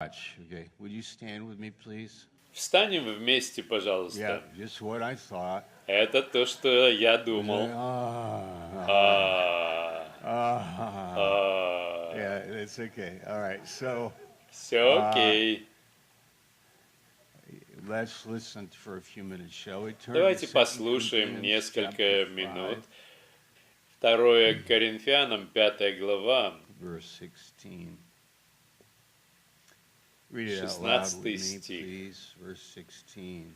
Okay, would you stand with me, please? Встанем вместе, Yeah, пожалуйста. just what I thought. Это то, что я думал. Yeah, it's okay. All right, so Все окей. let's listen for a few minutes, shall we? Turn to Давайте 2 послушаем Corinthians несколько chapter минут. 5, 2 Коринфянам, 5 глава, verse 16. Read it out 16 loud with me, стих. please. Verse 16.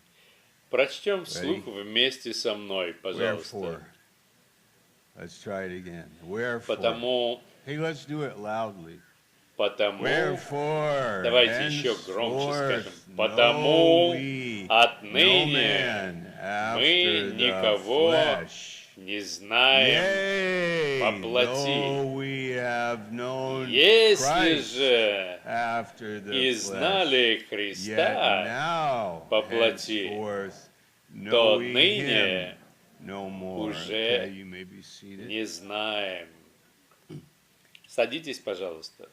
Прочтем вслух вместе со мной, пожалуйста. Wherefore, let's try it again. Wherefore, Потому, hey, let's do it loudly. Wherefore, давайте еще громче henceforth скажем, know потому we no отныне man мы after the никого flesh. не знаем Yea, по плоти. though we have known Если Christ же after the и flesh, знали yet Христа now по плоти, henceforth то know we ныне him no more. уже Okay, you may be seated. не знаем. Садитесь, пожалуйста.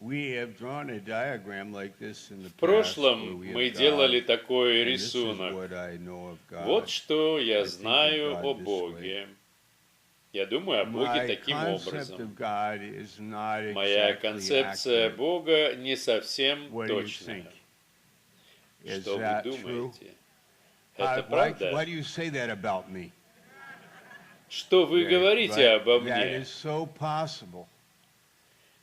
We have drawn a diagram like this in the В past where прошлом we мы have делали God, такой and this is рисунок. what I know of God. Вот что I я think of знаю God о this Боге. Я думаю о Боге My таким concept образом. of God is not Моя exactly концепция accurate. Бога не совсем What do you точная. think? Is Что вы that true? думаете? Это Why правда? do you say that about me? Что вы говорите обо That мне? is so possible.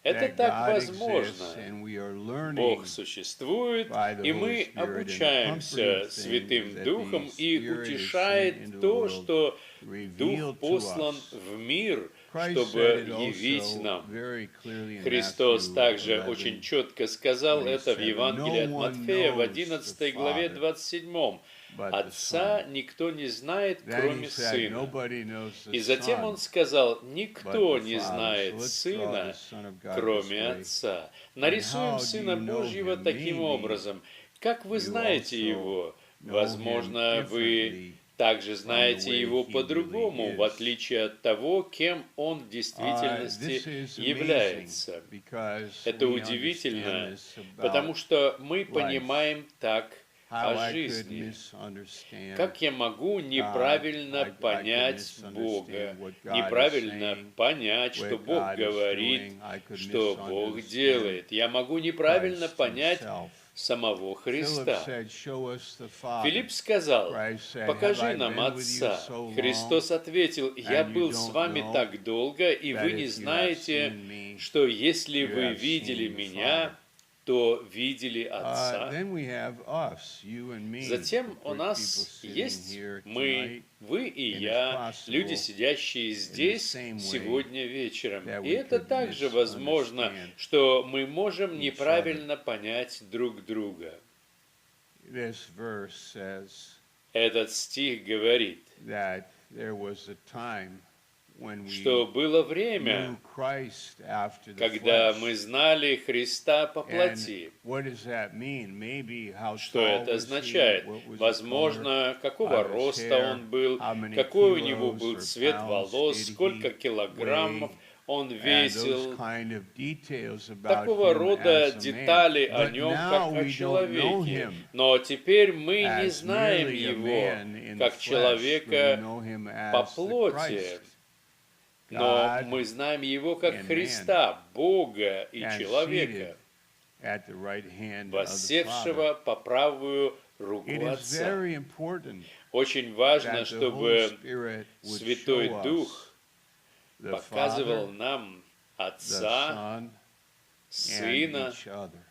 Это That так God возможно. exists and we are learning Бог существует, by the и Holy мы Spirit, and the обучаемся comforting Святым thing is that Духом the и Spirit is утешает sent into the то, world что revealed Дух to послан us. в мир, Christ чтобы said it явить also нам. very clearly in Христос Matthew также 11, очень четко сказал это в 27. Евангелии от No one Матфея в knows 11 the главе Father 27. but the Отца Son. никто не знает, Then he кроме said, Сына. nobody knows the И затем Son Он сказал, but никто the не Father. So знает let's draw Сына, the Son of God this кроме way. Отца. And Нарисуем how do Сына you know Божьего him? таким Maybe образом. Как вы you знаете also Его? know him Возможно, вы differently также from the знаете way Его he по-другому, really в is. отличие от того, кем Он в This действительности is amazing является. because Это we удивительно, understand this потому about что мы life. понимаем так How о I could жизни. misunderstand Как я могу God, неправильно I could понять Бога, misunderstand what God is неправильно saying, понять, что what Бог God is говорит, doing. I could что Бог misunderstand делает. Я могу неправильно Christ понять himself. самого Philip Христа. said, "Show us the Father." Филипп сказал, Christ said, "Have покажи I нам been with you Отца. so long, Христос ответил, я and you был с don't вами know так долго, и that вы не if you have знаете, seen me, что если you вы have видели seen the меня, Father?" то видели Отца. Then we have us, you and me, Затем у the нас people sitting есть here мы, tonight, вы и and it's я, possible люди, сидящие здесь same way сегодня вечером. that И we это could также возможно, misunderstand что мы можем each неправильно понять друг друга. This verse says Этот стих говорит, that there was a time when we что было knew время, Christ after the когда flesh. мы знали Христа по And плоти. what does that mean? Maybe how Что tall это was he, означает? what was the color Возможно, какого of his роста hair, он был, how many какой у него kilos был or цвет pounds волос, did сколько he килограммов weigh, он and those весил. kind of details about Такого him рода as a man. детали о But нем, now как о we don't know человеке. him Но теперь мы не as знаем merely a его man in the как flesh, but we человека know him по as the плоти, Christ, но God мы знаем его как and Христа, Бога и and человека, seated at the right hand of the Father. воссевшего по правую руку It is Отца. very important Очень важно, that the Holy чтобы Spirit would Святой show us Дух the показывал Father, нам the Отца, Son, and Сына each other.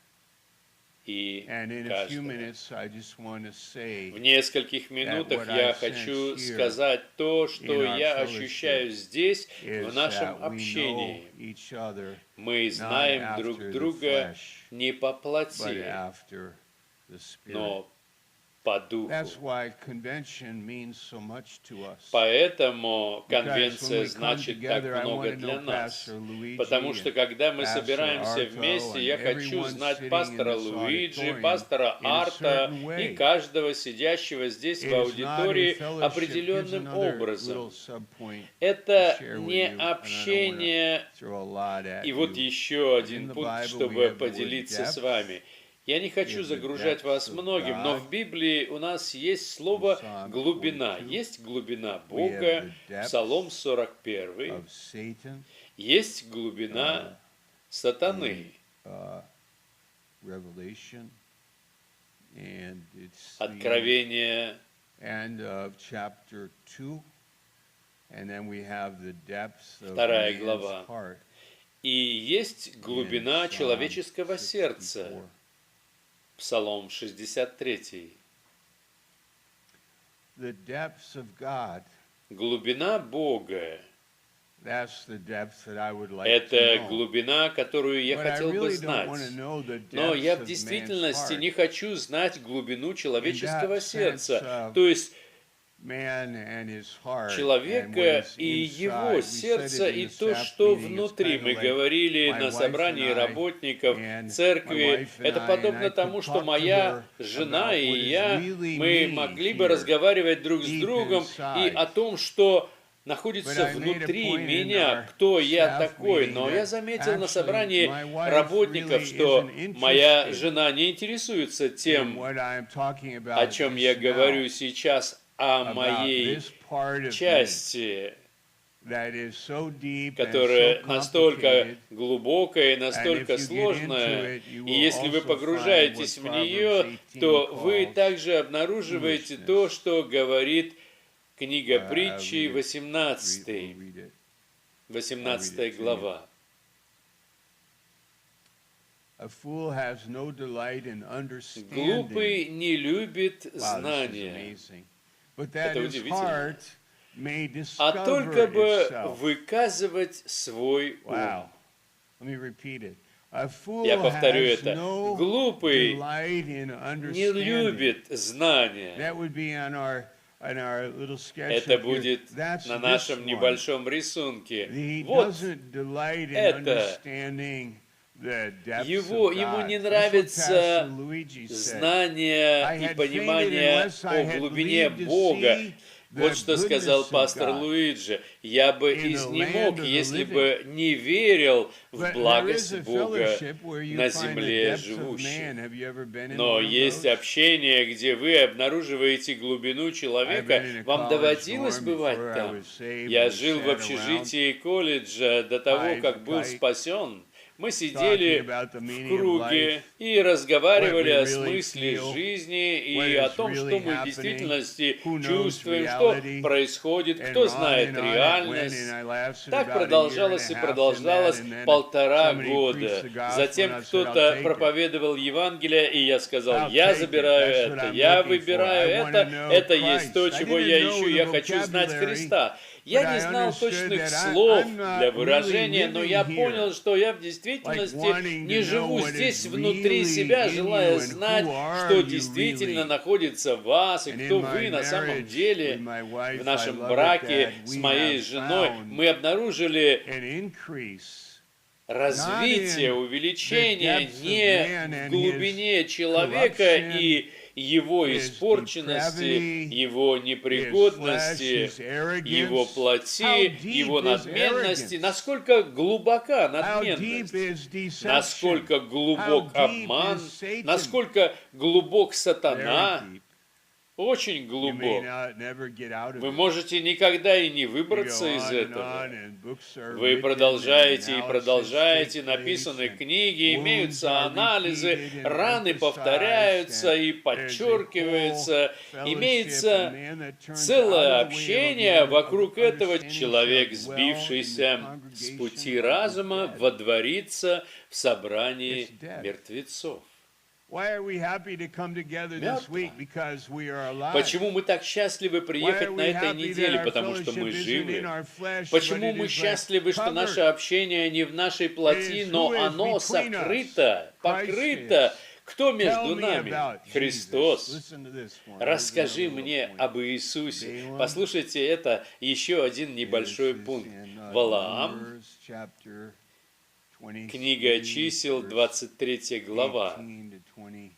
и And in a few каждого. minutes, I just want to say В нескольких минутах what я I хочу sense here сказать то, что in our я fellowship ощущаю здесь, в is нашем that we know общении. each other Мы not знаем друг after the друга flesh, не по but плоти, after the Spirit. но по духу. That's why convention means so much to us. Поэтому Because when конвенция we come значит так together, I много want to для know нас. Pastor Luigi Потому что and когда мы Pastor собираемся Arto вместе, and я хочу everyone знать sitting in пастора this Луиджи, auditorium пастора in a Арта certain и way. каждого сидящего здесь It в is not a аудитории fellowship. Here's определенным another образом. little subpoint to Это share with не you, and I don't want общение. to throw a lot at И вот you. еще In один the пункт, Bible we чтобы have the word поделиться с depth. вами. Я не хочу We have the загружать вас depths of многим, но God. в Библии у нас есть In слово Psalm глубина. 42. Есть глубина We have Бога, the depths Псалом 41. of Satan, Есть глубина сатаны. Revelation, and it's the Откровение end of chapter 2, and then we have the depths of Вторая man's глава. heart. И есть глубина in Psalm человеческого 64. сердца. Псалом 63. The depths of God, Глубина Бога. that's the depths that I would like to Это know. глубина, которую я But I хотел бы really don't знать. want to know the Но depths я в of man's действительности heart. не хочу знать глубину человеческого In that sense сердца. of То есть Man and his heart, and человека what is и inside. его We said сердце, it in и the то, staff что meeting. It's внутри. kinda Мы like говорили my на wife собрании and I работников and my церкви. wife and Это I, подобно and I тому, could что talk to моя her жена about и what is я, really мы me могли бы here, разговаривать друг с deep другом и inside. о том, что But находится I made a внутри point in меня, our кто я staff такой. meeting Но я that заметил на actually собрании my wife работников, really что isn't моя interested жена не интересуется in тем, what I'm talking о about чем just я now, говорю сейчас, о about моей this part of me части, that is so deep and которая so настолько complicated. глубокая и And настолько if you get into сложная, it, you и will если вы also погружаетесь find в what нее, Proverbs то 18 вы calls также обнаруживаете foolishness. то, что говорит книга I'll притчи, read it. 18, We'll read it. 18 глава. A fool has no delight in understanding. Глупый не любит Wow, this is знания, amazing. But that Это his удивительно. heart may а discover только бы itself. выказывать свой ум. Wow. Let me repeat it. A fool Я повторю has это. no Глупый delight in не understanding. любит знания. That would be on our little sketch Это up here. будет That's на this нашем one. небольшом рисунке. He Вот doesn't delight in это. understanding the depths Ему of God. не That's what нравится Pastor Luigi said. знание I и had понимание fainted unless I о had глубине believed to Бога. see Вот the что сказал goodness of пастор God. Луиджи. Я бы in the изнемог, land of the если living. бы не верил в But there is благость a Бога fellowship where you на find the земле depths of живущих. man. Have you ever been in Но one of есть those? общение, где вы обнаруживаете глубину I've человека. been in a Вам college доводилось dorm бывать before I там? was saved. Я We жил в sat общежитии колледжа до того, High как был kite, спасен. Мы talking сидели about the в meaning of круге life, и разговаривали what we о really смысле feel, жизни и what о is том, что really мы в happening, действительности who knows чувствуем, что reality, происходит, and кто on знает and on it went, реальность. and I lasted Так about a year and продолжалось a и half in продолжалось that, and then 1,5 somebody года. preached the gospel, Затем and I said, кто-то "I'll take it." проповедовал Евангелие, и я сказал, I'll я take it. забираю That's what это, I'm я looking for. выбираю I wanna know это есть то, Christ. I чего didn't я know ищу, the я хочу знать vocabulary, Христа. but Я I не знал understood точных that слов I'm not для really выражения, но я living понял, here, что я в like действительности wanting не to know живу what здесь is внутри really себя, in желая you and знать, who are что you действительно really. находится в вас и And кто in my вы на самом marriage деле. with my wife, В I нашем love it браке that с we моей have женой found мы обнаружили an increase развитие, not in увеличение the depths of не man в and глубине his человека corruption, и его his испорченности, depravity, его his flesh, непригодности, his arrogance. его How плоти, deep его is надменности, arrogance? насколько глубока How deep надменность, is deception? насколько глубок How deep обман, is Satan? насколько глубок сатана, Very deep. очень You may глубок. never get out of Вы it. можете никогда и не You выбраться go из on and этого. on, and books are Вы written, продолжаете and и analysis продолжаете, take написаны place, and книги, wounds имеются are анализы, repeated and раны emphasized, повторяются and и there's a подчеркиваются, whole fellowship, имеется a man that turns out целое of the way of общение the вокруг этого. understanding Человек, himself well in сбившийся the с congregation пути of the разума, dead. водворится в собрании It's dead. мертвецов. Why are we happy to come together this Мертво. week? Because we are alive. Почему мы так счастливы Why приехать are на we этой happy that неделе? our Потому что fellowship мы isn't живы. in our flesh, but Почему it мы is счастливы, что covered? наше общение не в нашей плоти, is но who is оно between us? сокрыто, Christ покрыто is. Кто Tell между me нами? about Jesus. Христос. Listen to this one. Расскажи Here's another мне little point. об Иисусе. Balaam. Послушайте, это еще один This небольшой is пункт. in, Валаам, Numbers chapter 23, книга чисел, verse 23 глава, 18 to 20.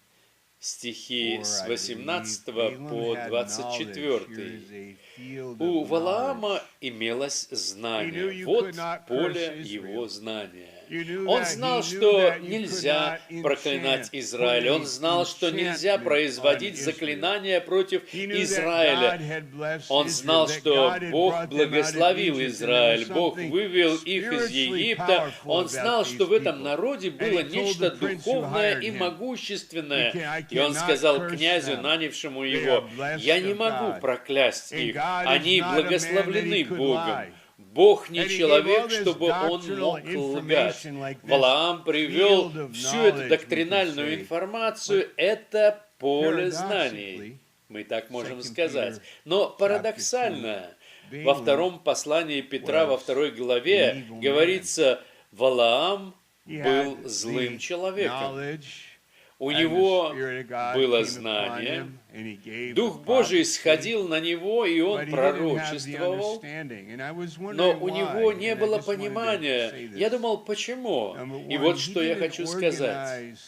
стихи с I 18 believe. по Balaam had 24. knowledge. Here is a field У of Валаама knowledge. имелось He knew знание. you Вот could not поле curse его Israel. знания. You knew Он that- знал, he knew что that you нельзя could not проклинать enchant, Израиль. put Он an знал, что нельзя enchantment производить on Israel. заклинания против He knew that God Израиля. had blessed Он Israel, знал, that что God had Бог brought them out of благословил Egypt, and there Израиль, was Бог something вывел их из spiritually Египта. powerful Он about знал, these что в этом people. народе And было he told нечто the prince who духовное hired и him, могущественное. I И он cannot сказал curse князю, them. нанявшему They его, are blessed «Я не of могу God. проклясть And их, God is они not a man that благословлены he could Богом». lie. Бог не And he gave человек, all this чтобы он doctrinal мог лгать. information like this Валаам привел field of всю эту knowledge, we доктринальную could say. информацию, это поле знаний. Paradoxically, Мы так можем 2 сказать. Peter Но chapter парадоксально, 2, во Balaam втором послании Петра, во was второй главе, an evil говорится, Валаам He был had злым the человеком. knowledge, У and него the Spirit of God было came upon знание, him, and he gave Дух the Божий prophecy, сходил на него, и but он he didn't have the пророчествовал, understanding. And I was но wondering у why, него не and I было just wanted to say понимания. Я this. думал, почему? Number И one, вот he что я didn't хочу сказать. organize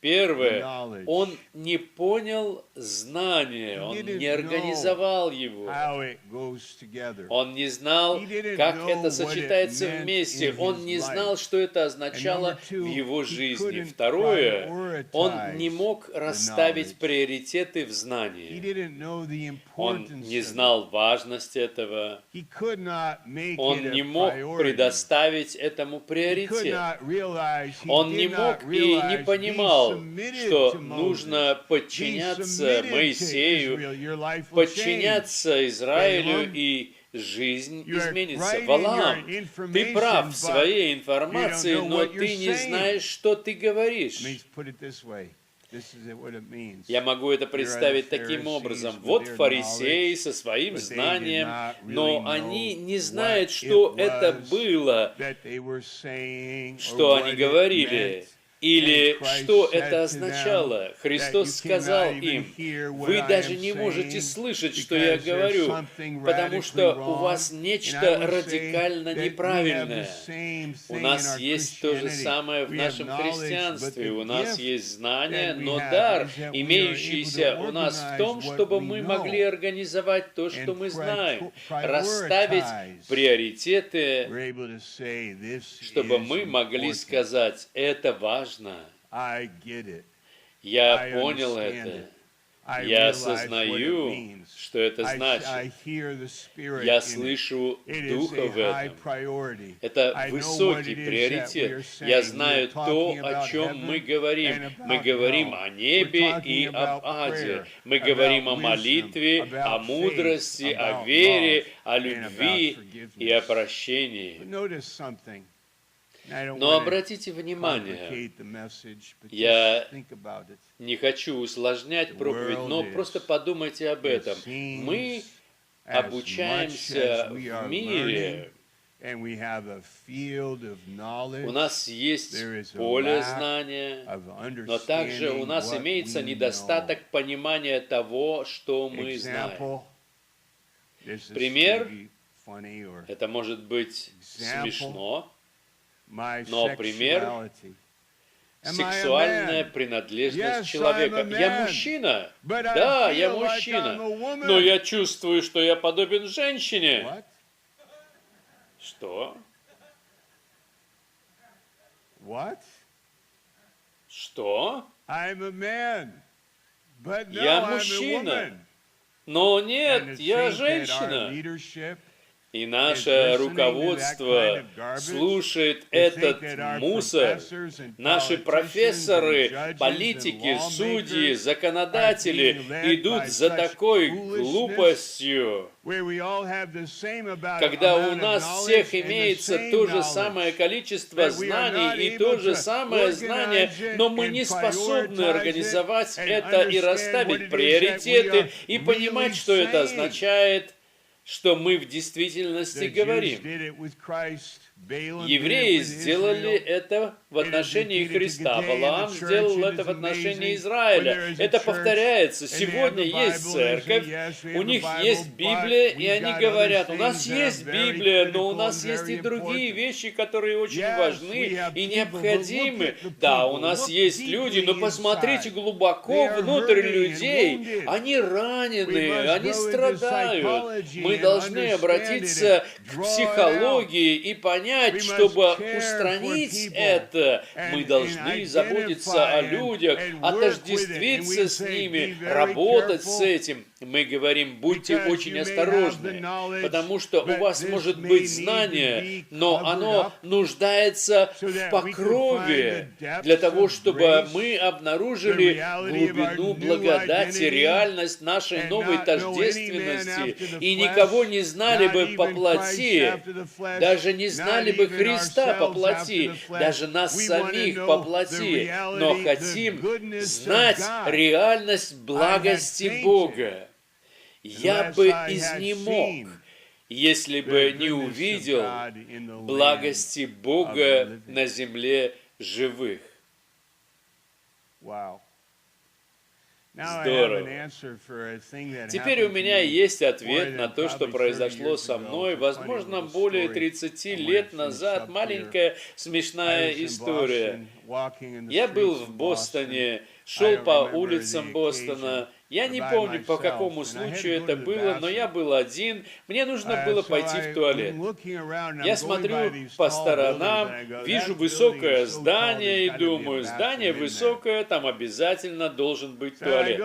Первое, knowledge. он не понял знания, He он didn't не организовал его. how it goes together. Он не знал, He didn't как know это what сочетается it meant вместе. in Он his не life. знал, что это And означало number two, в его he жизни. couldn't Второе, он prioritize не мог the расставить knowledge. приоритеты в He знании. didn't know the Он importance не of it. знал важность этого. He could not make Он it a не мог priority. предоставить этому He could приоритет. not realize, he Он did не not мог и не realize, понимал, be submitted что to нужно Moses, be подчиняться submitted to Моисею, Israel, your life will change. подчиняться Израилю, Balaam, и жизнь you are изменится. right in Валаам, your ты прав information, в своей but информации, you don't know но what ты you're не saying. знаешь, что ты говоришь. Let me put it this way. This is what it means. Я могу это представить таким образом. Вот фарисеи со своим знанием, но они не знают, что это было, that they were saying, or что what они it говорили, meant. или And Christ что said это to означало. them Христос that you сказал cannot even им, hear what вы I даже am не можете saying, слышать, что я because there's говорю, something потому radically что у wrong. вас And I нечто would say радикально that we have неправильное. the same У thing нас in our есть то же Christianity. самое в We have нашем knowledge, but христианстве. the У нас gift есть знание, that we но have дар, is that we are имеющийся able to у нас в том, organize чтобы what мы we могли know организовать то, что and мы знаем, prioritize. расставить приоритеты, We're able to say, this чтобы is мы могли important. сказать, это важно. I get it. Я I понял understand это. it. I Я realize what it осознаю, means. что это I значит. hear the Spirit Я in it. слышу It is Духа a в high этом. priority. Это I know what высокий it is that приоритет. we are saying. Я We are знаю то, talking о about чем heaven мы говорим. and Мы about говорим hell. о небе We're и talking об about аде. prayer, Мы говорим о about молитве, wisdom, о about мудрости, faith, о about вере, love, о and любви about и о forgiveness. прощении. But notice something. I don't Но want to обратите внимание, complicate the message, but Я just think about it. не хочу усложнять проповедь, но просто подумайте об этом. Мы обучаемся в мире. And we have a field of knowledge, У нас есть there is a поле lack знания, of но также у understanding нас what имеется we недостаток know. понимания того, что мы знаем. Example, this is Пример. maybe funny or Это может быть Example. смешно, my но пример sexuality. Am I a сексуальная man? принадлежность Yes, человека. I'm a Я man, мужчина. but I Да, я feel like мужчина. I'm a woman. Но я чувствую, что я подобен женщине. What? Что? What? Что? I'm a man, but no, Я I'm a мужчина. woman. Но And нет, to я think that our женщина. leadership И is наше listening to that руководство kind of garbage, слушает to think этот that our мусор. professors and Наши politicians профессоры, and judges политики, and судьи, lawmakers законодатели are being led идут by за such такой foolishness, глупостью, where we all have the same когда у amount of нас knowledge всех and the имеется same то же knowledge, самое количество that we are not знаний и able то же to самое знание, organize it но мы and не способны prioritize it организовать and это и understand what расставить it is that we приоритеты are и понимать, really что это saying. означает, что мы в действительности The Jews говорим. did it with Christ, Евреи сделали это в отношении Христа, Валаам сделал это в отношении Израиля. Это повторяется. Сегодня есть церковь, у них есть Библия, и они говорят, у нас есть Библия, но у нас есть и другие вещи, которые очень важны и необходимы. Да, у нас есть люди, но посмотрите глубоко внутрь людей. Они ранены, они страдают. Мы должны обратиться к психологии и понять, чтобы устранить это, мы должны заботиться о людях, отождествиться с ними, работать с этим. Мы говорим, будьте очень осторожны, потому что у вас может быть знание, но оно нуждается в покрове для того, чтобы мы обнаружили глубину благодати, реальность нашей новой тождественности, и никого не знали бы по плоти, даже не знали бы Христа по плоти, даже нас самих по плоти, но хотим знать реальность благости Бога. Я бы изнемог, если бы не увидел благости Бога на земле живых. Здорово. Теперь у меня есть ответ на то, что произошло со мной, возможно, более 30 лет назад. Маленькая смешная история. Я был в Бостоне, шел по улицам Бостона. Я не помню, по какому случаю это было, но я был один, мне нужно было пойти в туалет. Я смотрю по сторонам, вижу высокое здание и думаю, здание высокое, там обязательно должен быть туалет.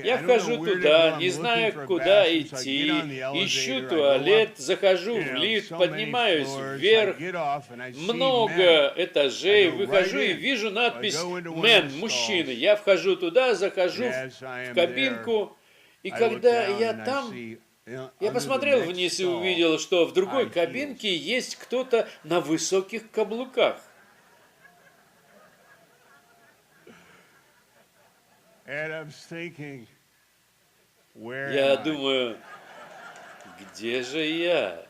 Я вхожу туда, не знаю, куда идти, ищу туалет, захожу в лифт, поднимаюсь вверх, много этажей, выхожу и вижу надпись «Мен», мужчины. Я вхожу туда, захожу в кабинку, и когда я там, я посмотрел вниз и увидел, что в другой кабинке есть кто-то на высоких каблуках. Я думаю, где же я?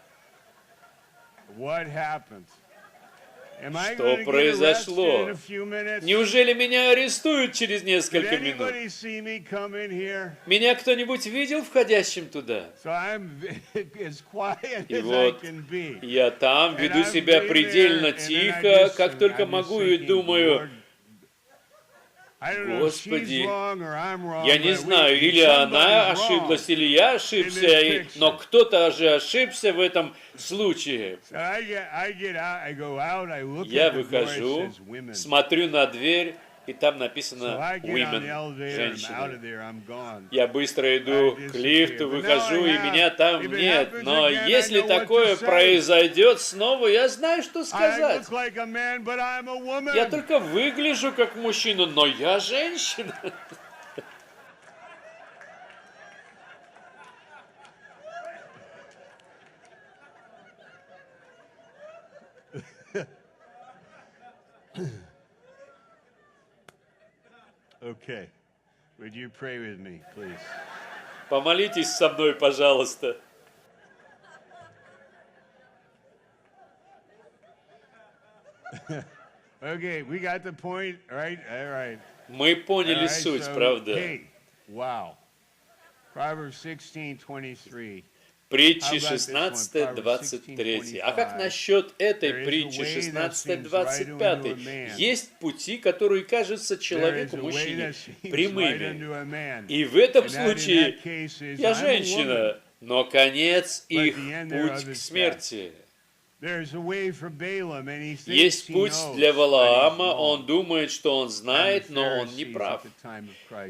Что произошло? Неужели меня арестуют через несколько минут? Меня кто-нибудь видел входящим туда? И вот я там веду себя предельно тихо, как только могу, и думаю, Господи, я не знаю, или она ошиблась, или я ошибся, но кто-то же ошибся в этом случае. Я выхожу, смотрю на дверь, и там написано «Women», женщины. Я быстро иду к лифту, выхожу, и меня там нет. Но если такое произойдет снова, я знаю, что сказать. Я только выгляжу как мужчина, но я женщина. Okay. Would you pray with me, please? Помолитесь со мной, пожалуйста. Okay, we got the point, right? All right. Мы поняли суть, правда? Wow. Proverbs 16:23. Притчи 16:23. А как насчет этой притчи 16:25? Есть пути, которые кажутся человеку, мужчине, прямыми. И в этом случае я женщина, но конец их путь к смерти. Есть путь для Валаама, он думает, что он знает, но он не прав.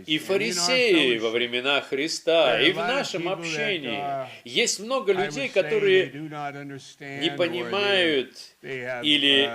И фарисеи во времена Христа, и в нашем общении есть много людей, которые не понимают или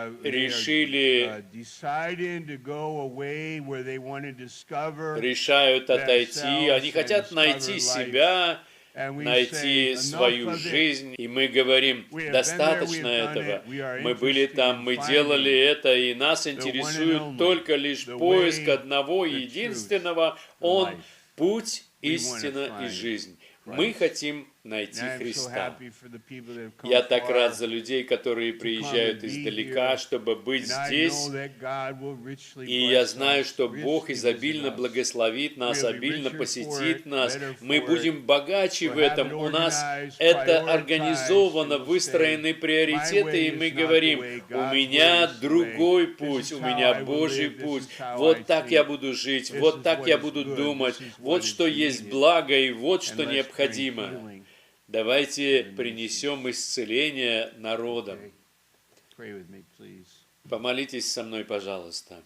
решают отойти, они хотят найти себя, найти свою жизнь, и мы говорим, достаточно этого. Мы были там, мы делали это, и нас интересует только лишь поиск одного единственного. Он — путь, истина и жизнь. Мы хотим найти And I'm so Христа. happy for the people that have come Я так far. рад за людей, которые приезжают издалека, чтобы быть And I здесь. know that God will richly И я bless знаю, us, что Бог richly изобильно visit us. благословит нас, We'll be обильно richer for посетит it, нас. better Мы for будем богаче We'll в have этом. it У нас organized, это prioritized, организовано, and we'll выстроены say, приоритеты, "My и way мы is not говорим, the way, у God's меня way is the другой way. путь, This у is меня how I will Божий live, this путь. is how Вот I так я think. буду жить, This вот is так what я is буду good, думать, this is вот what что is есть needed. благо и вот And что let's bring необходимо. healing. Давайте принесем исцеление народам. Okay. Pray with me, please. Помолитесь со мной, пожалуйста.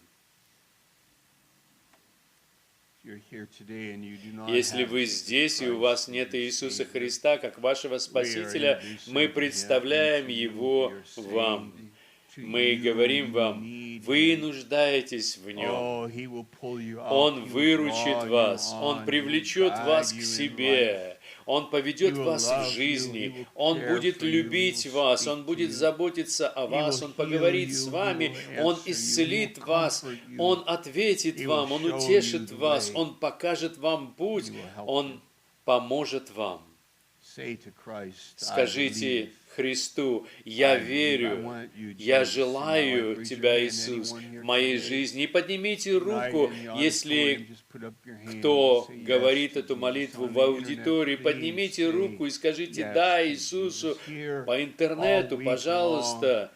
You're here today and you do not Если have вы Jesus здесь, и у Christ вас as нет your Иисуса Savior, Христа как вашего Спасителя, мы представляем Его вам. Мы говорим вам, вы нуждаетесь в Нем. Он выручит вас, Он привлечет вас к себе, Он поведет вас в жизни, Он будет любить вас, Он будет заботиться о вас, Он поговорит с вами, Он исцелит вас, Он ответит вам, Он утешит вас, Он покажет вам путь, Он поможет вам. Скажите Христу, я верю, я желаю Тебя, Иисус, в моей жизни. И поднимите руку, если кто говорит эту молитву в аудитории, поднимите руку и скажите «Да» Иисусу по интернету, пожалуйста.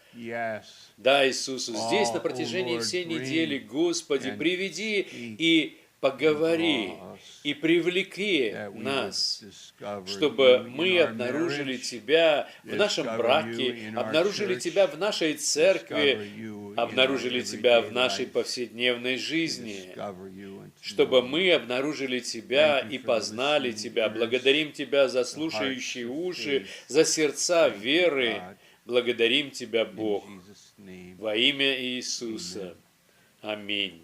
Да, Иисусу, здесь на протяжении всей недели, Господи, приведи и поговори, и привлеки нас, чтобы мы обнаружили Тебя в нашем браке, обнаружили Тебя в нашей церкви, обнаружили Тебя в нашей повседневной жизни, чтобы мы обнаружили Тебя и познали Тебя. Благодарим Тебя за слушающие уши, за сердца веры. Благодарим Тебя, Бог, во имя Иисуса. Аминь.